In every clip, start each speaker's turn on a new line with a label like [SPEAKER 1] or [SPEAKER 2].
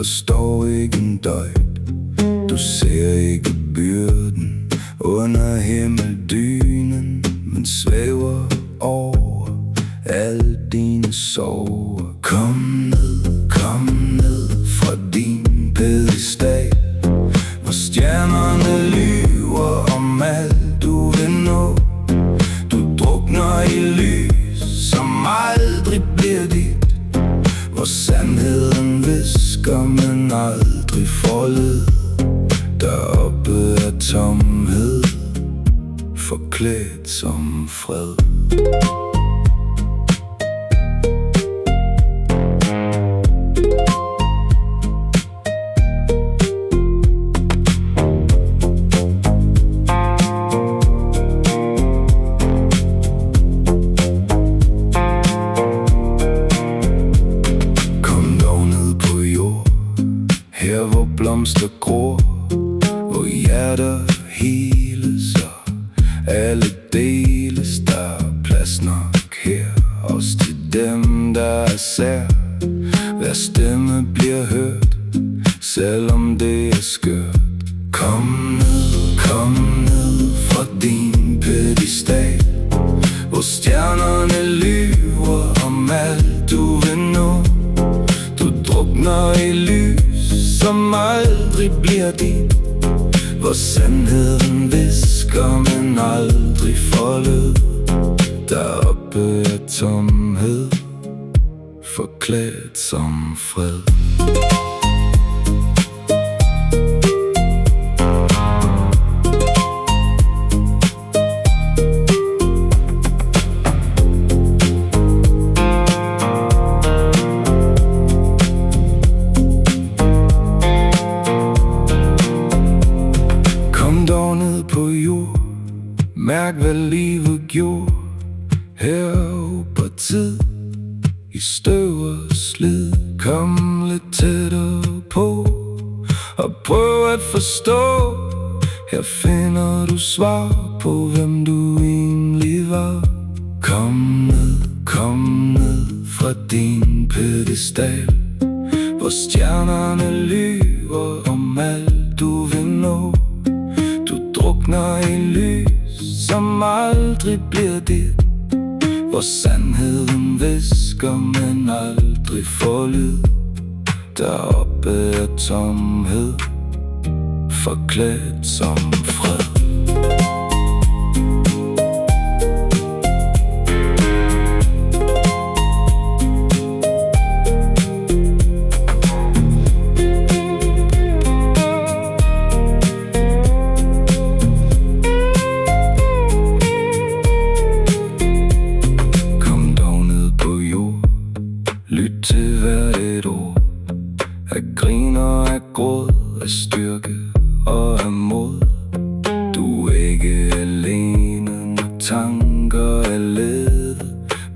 [SPEAKER 1] forstår ikke en døjt. Du ser ikke byrden under himmeldynen, men svæver over alle dine sorger. Kom ned fra din pedestal, hvor stjernerne lyver om alt du vil nå. Du drukner i lys, som aldrig bliver dit, hvor sandheden hvisker, men aldrig får lyd. Deroppe er tomhed, forklædt som fred. Kom dog ned på jord, her hvor blomster gror, hvor hjerter heles og alle deles. Der er plads nok her, også til dem, der er sær. Hver stemme bliver hørt, selvom det er skørt. Kom ned fra din pedestal, hvor stjernerne lyver om alt du vil nå. Du drukner i lys, som aldrig bliver dit, hvor sandheden hvisker, men aldrig får lyd. Deroppe er tomhed, forklædt som fred. På jord, mærk hvad livet gjorde. Her håber tid i støv og slid. Kom lidt tættere på og prøv at forstå. Her finder du svar på hvem du egentlig var. Kom ned fra din pedestal, hvor stjernerne lyver om alt du vil nå. Drukner i lys, som aldrig bliver dit, hvor sandheden hvisker, men aldrig får lyd. Deroppe er tomhed, forklædt som fred. Lyt til hvert et ord, af grin og af gråd, af styrke og af mod. Du er ikke alene, når tanker er lede.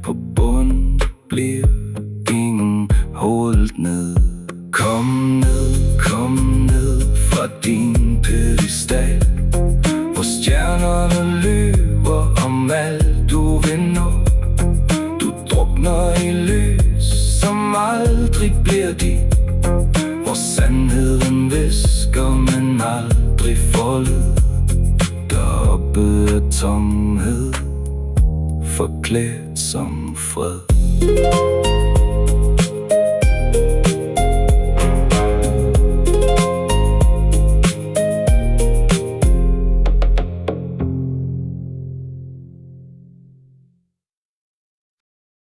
[SPEAKER 1] På bunden bliver ingen holdt ned. Kom ned fra din pedestal, hvor stjernerne lyver om alt du vil nå. Du drukner i lys, som aldrig bliver dit, hvor sandheden hvisker, men aldrig får lyd. Deroppe er tomhed, forklædt som fred.